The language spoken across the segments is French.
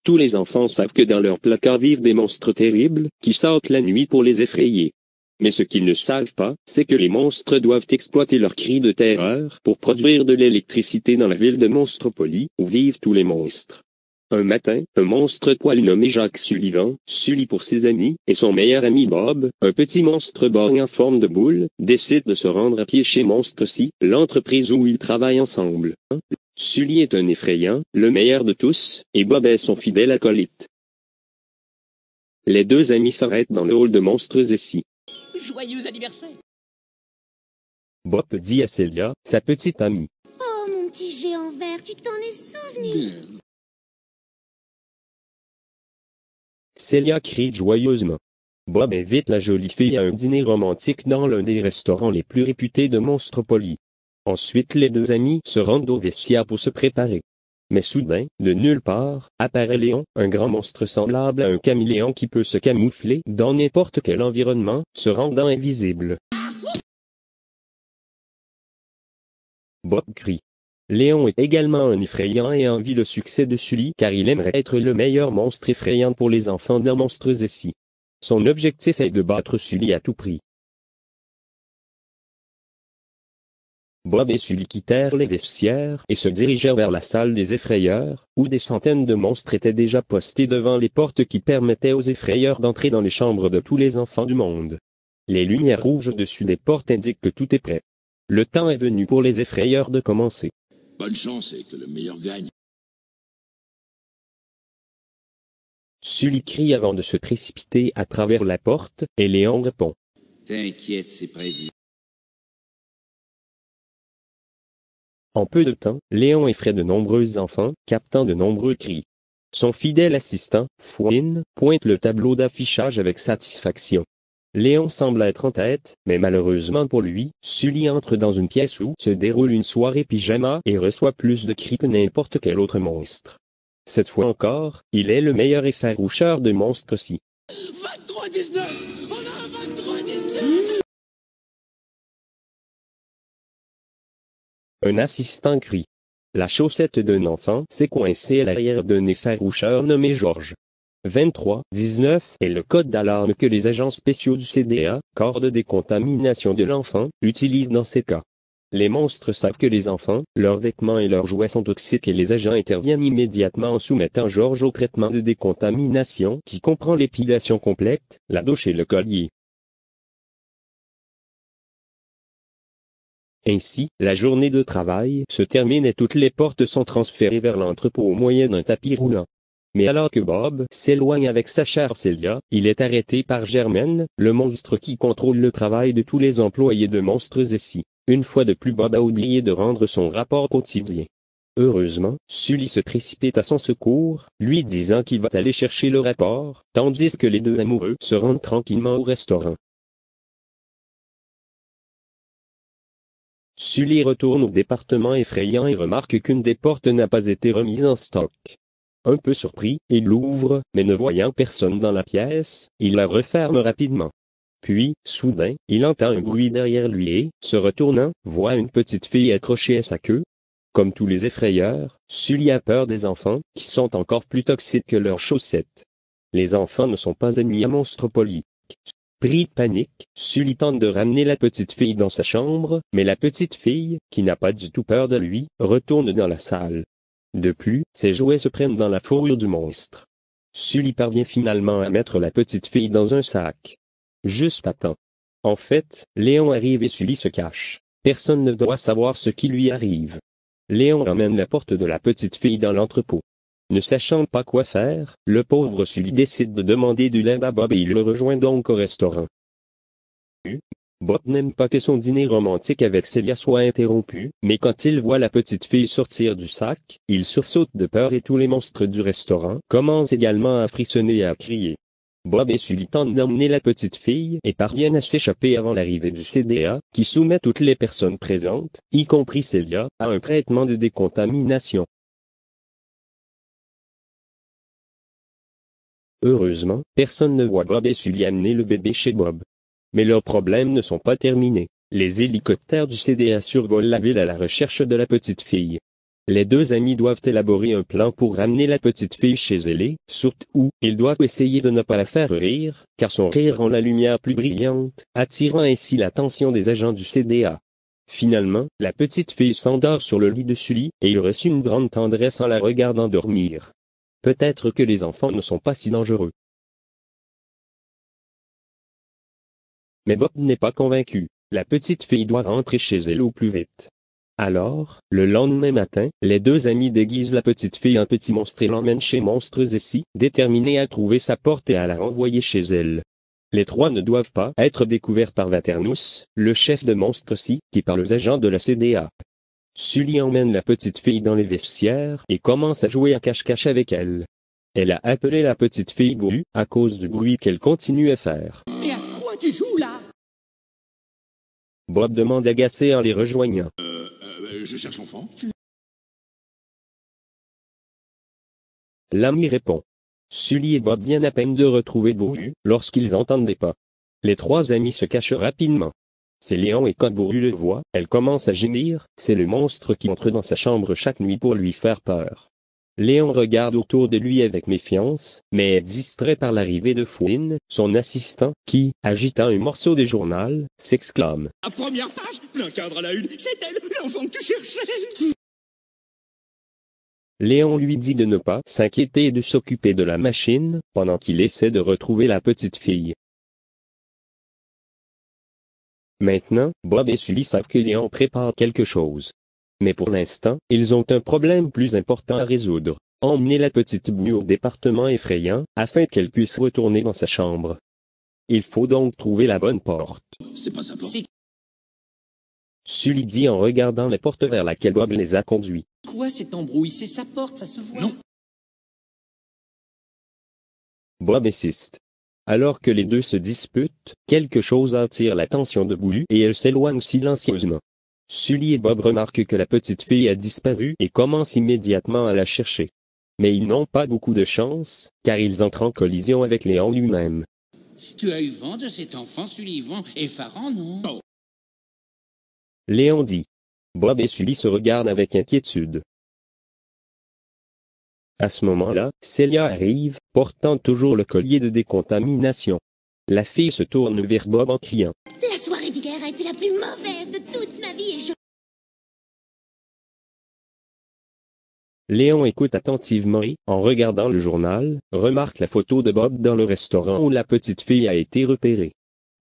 Tous les enfants savent que dans leur placard vivent des monstres terribles, qui sortent la nuit pour les effrayer. Mais ce qu'ils ne savent pas, c'est que les monstres doivent exploiter leurs cris de terreur pour produire de l'électricité dans la ville de Monstropolis, où vivent tous les monstres. Un matin, un monstre poilu nommé Jacques Sullivan, Sully pour ses amis, et son meilleur ami Bob, un petit monstre borgne en forme de boule, décide de se rendre à pied chez Monstropolis, l'entreprise où ils travaillent ensemble. Sully est un effrayant, le meilleur de tous, et Bob est son fidèle acolyte. Les deux amis s'arrêtent dans le hall de Monstropolis. Joyeux anniversaire! Bob dit à Celia, sa petite amie. Oh, mon petit géant vert, tu t'en es souvenu. Celia crie joyeusement. Bob invite la jolie fille à un dîner romantique dans l'un des restaurants les plus réputés de Monstropolis. Ensuite les deux amis se rendent au vestiaire pour se préparer. Mais soudain, de nulle part, apparaît Léon, un grand monstre semblable à un caméléon qui peut se camoufler dans n'importe quel environnement, se rendant invisible. Bob crie. Léon est également un effrayant et envie le succès de Sully car il aimerait être le meilleur monstre effrayant pour les enfants d'un Monstropolis. Son objectif est de battre Sully à tout prix. Bob et Sully quittèrent les vestiaires et se dirigèrent vers la salle des effrayeurs, où des centaines de monstres étaient déjà postés devant les portes qui permettaient aux effrayeurs d'entrer dans les chambres de tous les enfants du monde. Les lumières rouges dessus des portes indiquent que tout est prêt. Le temps est venu pour les effrayeurs de commencer. Bonne chance et que le meilleur gagne. Sully crie avant de se précipiter à travers la porte, et Léon répond. T'inquiète, c'est prévu. En peu de temps, Léon effraie de nombreux enfants, captant de nombreux cris. Son fidèle assistant, Fouine, pointe le tableau d'affichage avec satisfaction. Léon semble être en tête, mais malheureusement pour lui, Sully entre dans une pièce où se déroule une soirée pyjama et reçoit plus de cris que n'importe quel autre monstre. Cette fois encore, il est le meilleur effaroucheur de monstres aussi. 23-19! On a un 23-19! Un assistant crie. La chaussette d'un enfant s'est coincée à l'arrière d'un effaroucheur nommé George. 23-19 est le code d'alarme que les agents spéciaux du CDA, corps de décontamination de l'enfant, utilisent dans ces cas. Les monstres savent que les enfants, leurs vêtements et leurs jouets sont toxiques et les agents interviennent immédiatement en soumettant George au traitement de décontamination qui comprend l'épilation complète, la douche et le collier. Ainsi, la journée de travail se termine et toutes les portes sont transférées vers l'entrepôt au moyen d'un tapis roulant. Mais alors que Bob s'éloigne avec sa chère Celia, il est arrêté par Germaine, le monstre qui contrôle le travail de tous les employés de Monstropolis. Une fois de plus Bob a oublié de rendre son rapport quotidien. Heureusement, Sully se précipite à son secours, lui disant qu'il va aller chercher le rapport, tandis que les deux amoureux se rendent tranquillement au restaurant. Sully retourne au département effrayant et remarque qu'une des portes n'a pas été remise en stock. Un peu surpris, il l'ouvre, mais ne voyant personne dans la pièce, il la referme rapidement. Puis, soudain, il entend un bruit derrière lui et, se retournant, voit une petite fille accrochée à sa queue. Comme tous les effrayeurs, Sully a peur des enfants, qui sont encore plus toxiques que leurs chaussettes. Les enfants ne sont pas ennemis à Monstropolis. Pris de panique, Sully tente de ramener la petite fille dans sa chambre, mais la petite fille, qui n'a pas du tout peur de lui, retourne dans la salle. De plus, ses jouets se prennent dans la fourrure du monstre. Sully parvient finalement à mettre la petite fille dans un sac. Juste à temps. En fait, Léon arrive et Sully se cache. Personne ne doit savoir ce qui lui arrive. Léon emmène la porte de la petite fille dans l'entrepôt. Ne sachant pas quoi faire, le pauvre Sully décide de demander de l'aide à Bob et il le rejoint donc au restaurant. Bob n'aime pas que son dîner romantique avec Celia soit interrompu, mais quand il voit la petite fille sortir du sac, il sursaute de peur et tous les monstres du restaurant commencent également à frissonner et à crier. Bob et Sully tentent d'emmener la petite fille et parviennent à s'échapper avant l'arrivée du CDA, qui soumet toutes les personnes présentes, y compris Celia, à un traitement de décontamination. Heureusement, personne ne voit Bob et Sully amener le bébé chez Bob. Mais leurs problèmes ne sont pas terminés. Les hélicoptères du CDA survolent la ville à la recherche de la petite fille. Les deux amis doivent élaborer un plan pour ramener la petite fille chez elle, surtout, ils doivent essayer de ne pas la faire rire, car son rire rend la lumière plus brillante, attirant ainsi l'attention des agents du CDA. Finalement, la petite fille s'endort sur le lit de Sully, et il reçut une grande tendresse en la regardant dormir. Peut-être que les enfants ne sont pas si dangereux. Mais Bob n'est pas convaincu. La petite fille doit rentrer chez elle au plus vite. Alors, le lendemain matin, les deux amis déguisent la petite fille en petit monstre et l'emmènent chez Monstres Ici, déterminés à trouver sa porte et à la renvoyer chez elle. Les trois ne doivent pas être découverts par Vaternus, le chef de Monstres Ici, qui parle aux agents de la CDA. Sully emmène la petite fille dans les vestiaires et commence à jouer à cache-cache avec elle. Elle a appelé la petite fille Bourru à cause du bruit qu'elle continue à faire. Mais à quoi tu joues là? Bob demande agacé en les rejoignant. Je cherche l'enfant. L'ami répond. Sully et Bob viennent à peine de retrouver Bourru lorsqu'ils entendent des pas. Les trois amis se cachent rapidement. C'est Léon et quand Bourru le voit, elle commence à gémir, c'est le monstre qui entre dans sa chambre chaque nuit pour lui faire peur. Léon regarde autour de lui avec méfiance, mais est distrait par l'arrivée de Fouine, son assistant, qui, agitant un morceau de journal, s'exclame. À première page, plein cadre à la une, c'est elle, l'enfant que tu cherchais. Léon lui dit de ne pas s'inquiéter et de s'occuper de la machine, pendant qu'il essaie de retrouver la petite fille. Maintenant, Bob et Sully savent que Léon prépare quelque chose. Mais pour l'instant, ils ont un problème plus important à résoudre. Emmener la petite Boue au département effrayant, afin qu'elle puisse retourner dans sa chambre. Il faut donc trouver la bonne porte. C'est pas sa porte. Sully dit en regardant la porte vers laquelle Bob les a conduits. Quoi cette embrouille? C'est sa porte, ça se voit. Non. Bob insiste. Alors que les deux se disputent, quelque chose attire l'attention de Boue et elle s'éloigne silencieusement. Sully et Bob remarquent que la petite fille a disparu et commencent immédiatement à la chercher. Mais ils n'ont pas beaucoup de chance, car ils entrent en collision avec Léon lui-même. Tu as eu vent de cet enfant Sullivan, effarant, non? Oh. Léon dit. Bob et Sully se regardent avec inquiétude. À ce moment-là, Celia arrive, portant toujours le collier de décontamination. La fille se tourne vers Bob en criant. La soirée d'hier a été la plus mauvaise de toute ma vie et je... Léon écoute attentivement et, en regardant le journal, remarque la photo de Bob dans le restaurant où la petite fille a été repérée.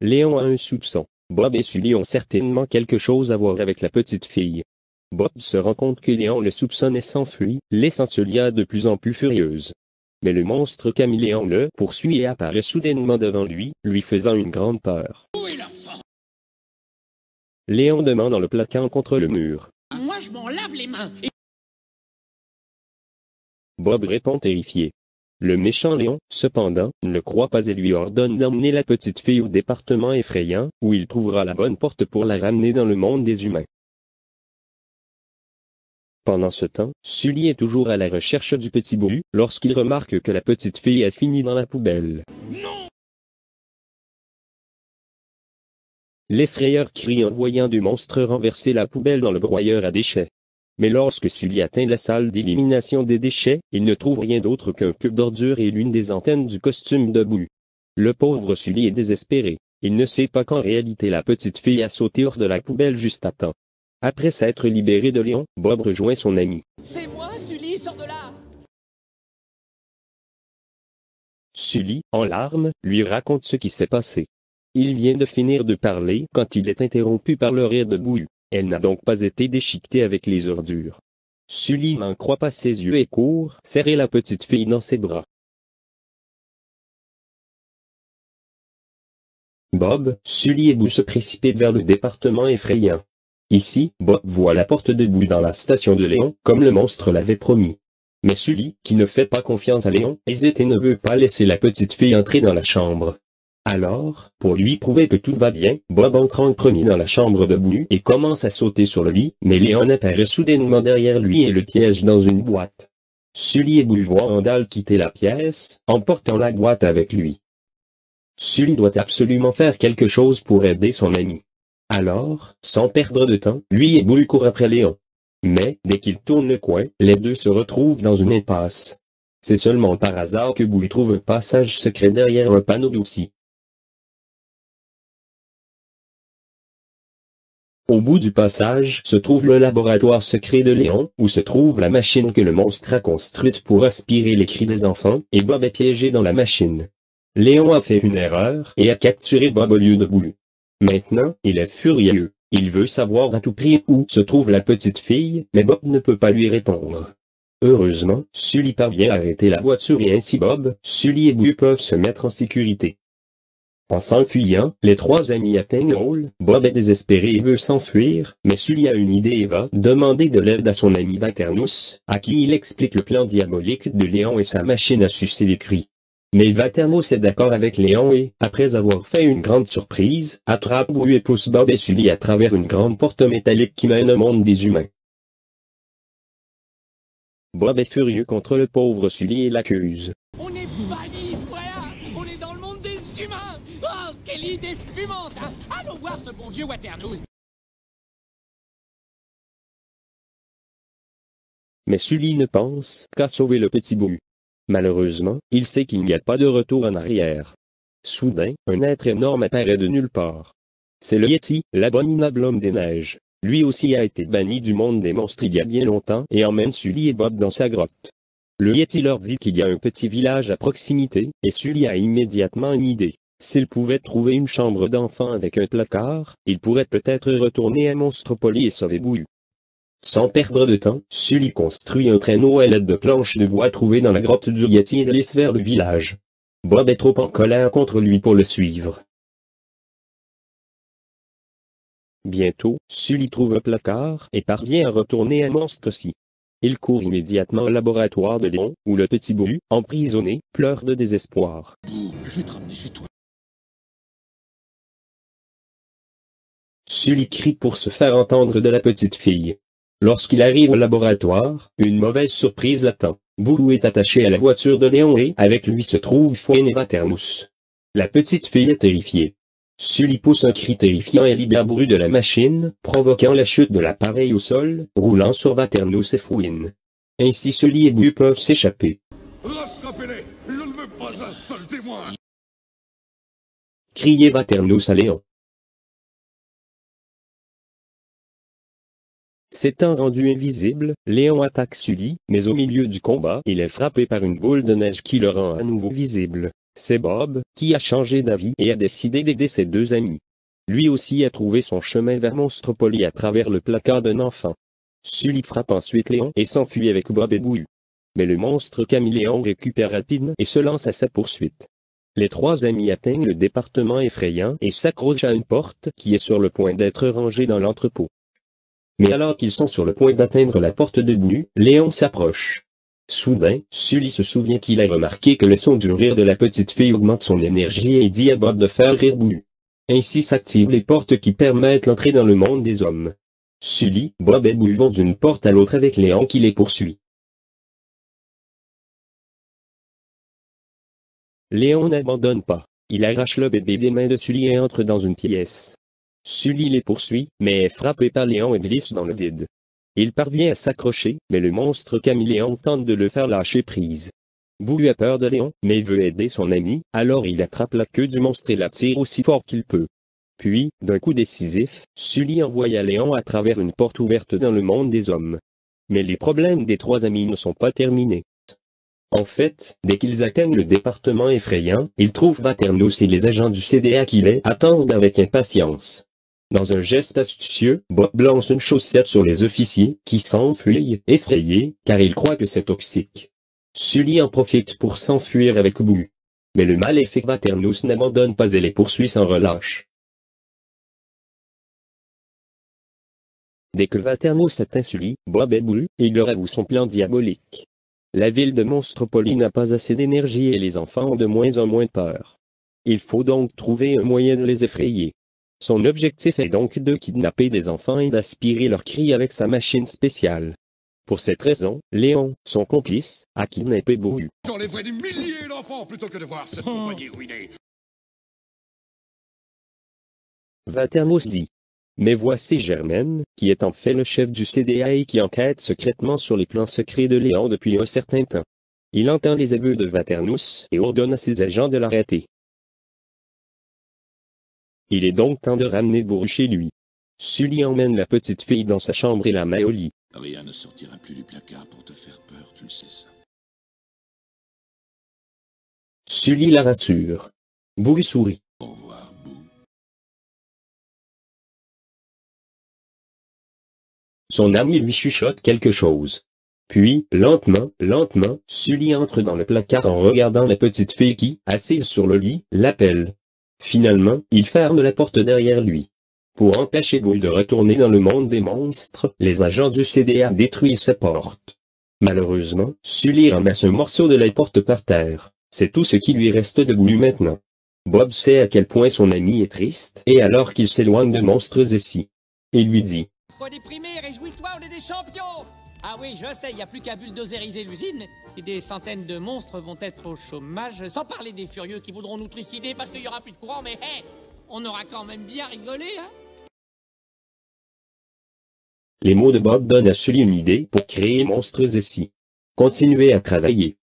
Léon a un soupçon. Bob et Sully ont certainement quelque chose à voir avec la petite fille. Bob se rend compte que Léon le soupçonne et s'enfuit, laissant Celia de plus en plus furieuse. Mais le monstre caméléon le poursuit et apparaît soudainement devant lui faisant une grande peur. Où est l'enfant? Léon demande en le plaquant contre le mur. Moi, je m'en lave les mains. Bob répond terrifié. Le méchant Léon, cependant, ne croit pas et lui ordonne d'emmener la petite fille au département effrayant, où il trouvera la bonne porte pour la ramener dans le monde des humains. Pendant ce temps, Sully est toujours à la recherche du petit Boue, lorsqu'il remarque que la petite fille a fini dans la poubelle. Non! L'effrayeur crie en voyant du monstre renverser la poubelle dans le broyeur à déchets. Mais lorsque Sully atteint la salle d'élimination des déchets, il ne trouve rien d'autre qu'un cube d'ordures et l'une des antennes du costume de Boue. Le pauvre Sully est désespéré. Il ne sait pas qu'en réalité la petite fille a sauté hors de la poubelle juste à temps. Après s'être libéré de Léon, Bob rejoint son ami. C'est moi, Sully, sors de là! Sully, en larmes, lui raconte ce qui s'est passé. Il vient de finir de parler quand il est interrompu par le rire de Boue. Elle n'a donc pas été déchiquetée avec les ordures. Sully n'en croit pas ses yeux et court serrer la petite fille dans ses bras. Bob, Sully et Boue se précipitent vers le département effrayant. Ici, Bob voit la porte de Boue dans la station de Léon, comme le monstre l'avait promis. Mais Sully, qui ne fait pas confiance à Léon, hésite et ne veut pas laisser la petite fille entrer dans la chambre. Alors, pour lui prouver que tout va bien, Bob entre en premier dans la chambre de Boue et commence à sauter sur le lit, mais Léon apparaît soudainement derrière lui et le piège dans une boîte. Sully et Boue voient Andal quitter la pièce, emportant la boîte avec lui. Sully doit absolument faire quelque chose pour aider son ami. Alors, sans perdre de temps, lui et Boue courent après Léon. Mais, dès qu'il tourne le coin, les deux se retrouvent dans une impasse. C'est seulement par hasard que Bouille trouve un passage secret derrière un panneau d'outils. Au bout du passage se trouve le laboratoire secret de Léon, où se trouve la machine que le monstre a construite pour aspirer les cris des enfants, et Bob est piégé dans la machine. Léon a fait une erreur et a capturé Bob au lieu de Bouille. Maintenant, il est furieux. Il veut savoir à tout prix où se trouve la petite fille, mais Bob ne peut pas lui répondre. Heureusement, Sully parvient à arrêter la voiture et ainsi Bob, Sully et Bouille peuvent se mettre en sécurité. En s'enfuyant, les trois amis atteignent Hall. Bob est désespéré et veut s'enfuir, mais Sully a une idée et va demander de l'aide à son ami Vaternos, à qui il explique le plan diabolique de Léon et sa machine à sucer les cris. Mais Vaternos est d'accord avec Léon et, après avoir fait une grande surprise, attrape Bouille et pousse Bob et Sully à travers une grande porte métallique qui mène au monde des humains. Bob est furieux contre le pauvre Sully et l'accuse. On est bannis, voilà. On est dans le monde des humains. Oh, quelle idée fumante, hein. Allons voir ce bon vieux Waternoose. Mais Sully ne pense qu'à sauver le petit Bouille. Malheureusement, il sait qu'il n'y a pas de retour en arrière. Soudain, un être énorme apparaît de nulle part. C'est le Yeti, l'abominable homme des neiges. Lui aussi a été banni du monde des monstres il y a bien longtemps et emmène Sully et Bob dans sa grotte. Le Yeti leur dit qu'il y a un petit village à proximité, et Sully a immédiatement une idée. S'il pouvait trouver une chambre d'enfant avec un placard, il pourrait peut-être retourner à Monstropolis et sauver Bouille. Sans perdre de temps, Sully construit un traîneau à l'aide de planches de bois trouvées dans la grotte du Yeti et laisse vers le village. Bob est trop en colère contre lui pour le suivre. Bientôt, Sully trouve un placard et parvient à retourner à Monstropolis. Il court immédiatement au laboratoire de Léon, où le petit Bouille, emprisonné, pleure de désespoir. Je vais te ramener chez toi. Sully crie pour se faire entendre de la petite fille. Lorsqu'il arrive au laboratoire, une mauvaise surprise l'attend. Bouille est attaché à la voiture de Léon et avec lui se trouve Fouine et Vaternos. La petite fille est terrifiée. Sully pousse un cri terrifiant et libère Bouille de la machine, provoquant la chute de l'appareil au sol, roulant sur Vaternos et Fouine. Ainsi Sully et Bouille peuvent s'échapper. Rattrapez-les! Je ne veux pas un seul témoin! Criait Vaternos à Léon. S'étant rendu invisible, Léon attaque Sully, mais au milieu du combat, il est frappé par une boule de neige qui le rend à nouveau visible. C'est Bob, qui a changé d'avis et a décidé d'aider ses deux amis. Lui aussi a trouvé son chemin vers Monstropolis à travers le placard d'un enfant. Sully frappe ensuite Léon et s'enfuit avec Bob et Bouille. Mais le monstre caméléon récupère rapidement et se lance à sa poursuite. Les trois amis atteignent le département effrayant et s'accrochent à une porte qui est sur le point d'être rangée dans l'entrepôt. Mais alors qu'ils sont sur le point d'atteindre la porte de Bouille, Léon s'approche. Soudain, Sully se souvient qu'il a remarqué que le son du rire de la petite fille augmente son énergie et dit à Bob de faire rire Bouille. Ainsi s'activent les portes qui permettent l'entrée dans le monde des hommes. Sully, Bob et Bouille vont d'une porte à l'autre avec Léon qui les poursuit. Léon n'abandonne pas. Il arrache le bébé des mains de Sully et entre dans une pièce. Sully les poursuit, mais est frappé par Léon et glisse dans le vide. Il parvient à s'accrocher, mais le monstre caméléon tente de le faire lâcher prise. Bouille a peur de Léon, mais veut aider son ami, alors il attrape la queue du monstre et la tire aussi fort qu'il peut. Puis, d'un coup décisif, Sully envoie Léon à travers une porte ouverte dans le monde des hommes. Mais les problèmes des trois amis ne sont pas terminés. En fait, dès qu'ils atteignent le département effrayant, ils trouvent Vaternos et les agents du CDA qui les attendent avec impatience. Dans un geste astucieux, Bob lance une chaussette sur les officiers, qui s'enfuient, effrayés, car ils croient que c'est toxique. Sully en profite pour s'enfuir avec Bouille. Mais le maléfique Vaternos n'abandonne pas et les poursuit sans relâche. Dès que Vaternos atteint Sully, Bob est Bouille, et il leur avoue son plan diabolique. La ville de Monstropolis n'a pas assez d'énergie et les enfants ont de moins en moins peur. Il faut donc trouver un moyen de les effrayer. Son objectif est donc de kidnapper des enfants et d'aspirer leurs cris avec sa machine spéciale. Pour cette raison, Léon, son complice, a kidnappé Bouille. J'enlèverai des milliers d'enfants plutôt que de voir cette compagnie ruinée. Vaternos dit. Mais voici Germaine, qui est en fait le chef du CDA et qui enquête secrètement sur les plans secrets de Léon depuis un certain temps. Il entend les aveux de Waternus et ordonne à ses agents de l'arrêter. Il est donc temps de ramener Bourru chez lui. Sully emmène la petite fille dans sa chambre et la met au lit. Rien ne sortira plus du placard pour te faire peur, tu le sais ça. Sully la rassure. Bourru sourit. Au revoir, Boo. Son ami lui chuchote quelque chose. Puis, lentement, Sully entre dans le placard en regardant la petite fille qui, assise sur le lit, l'appelle. Finalement, il ferme la porte derrière lui. Pour empêcher Bourru de retourner dans le monde des monstres, les agents du CDA détruisent sa porte. Malheureusement, Sully ramasse un morceau de la porte par terre. C'est tout ce qui lui reste de Bourru maintenant. Bob sait à quel point son ami est triste, et alors qu'il s'éloigne de Monstres ici, il lui dit. Pas déprimé, réjouis-toi, on est des champions! Ah oui, je sais, il n'y a plus qu'à bulldozériser l'usine, et des centaines de monstres vont être au chômage, sans parler des furieux qui voudront nous trucider parce qu'il n'y aura plus de courant, mais hé, on aura quand même bien rigolé, hein? Les mots de Bob donnent à Sully une idée pour créer Monstres ici. Continuez à travailler.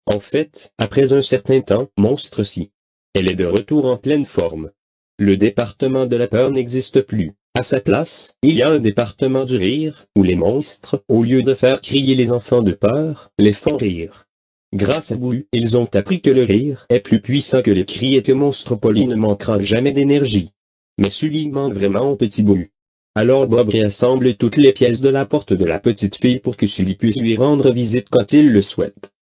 En fait, après un certain temps, Monstres ici. Elle est de retour en pleine forme. Le département de la peur n'existe plus. À sa place, il y a un département du rire, où les monstres, au lieu de faire crier les enfants de peur, les font rire. Grâce à Bourru, ils ont appris que le rire est plus puissant que les cris et que Monstropolis ne manquera jamais d'énergie. Mais Sully manque vraiment au petit Bourru. Alors Bob réassemble toutes les pièces de la porte de la petite fille pour que Sully puisse lui rendre visite quand il le souhaite.